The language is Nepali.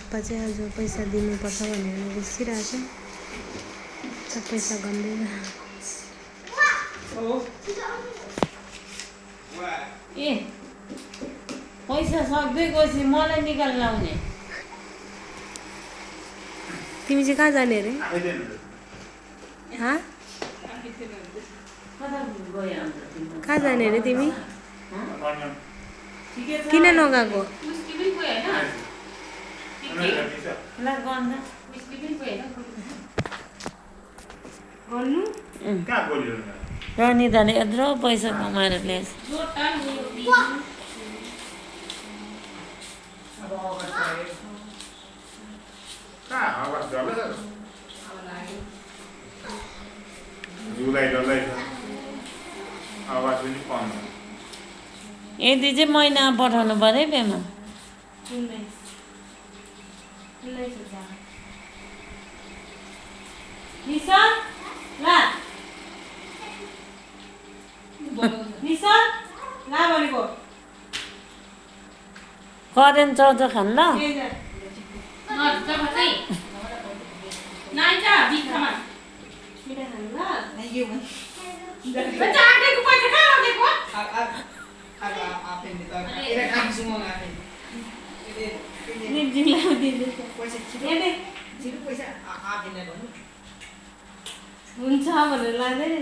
पप्पा चाहिँ आज पैसा दिनुपर्छ भनेर रिसिरहेछ त पैसा गन्दैन ए पैसा सक्दै गएपछि मलाई निकाल्न आउने तिमी चाहिँ कहाँ जाने अरे कहाँ जाने अरे तिमी किन नगएको रनिताले यत्रो पैसा कमाएर ल्याएछ यदि चाहिँ महिना पठाउनु पर्यो पेमा करेन्ट चौध खान ल हुन्छ भनेर लाँदैन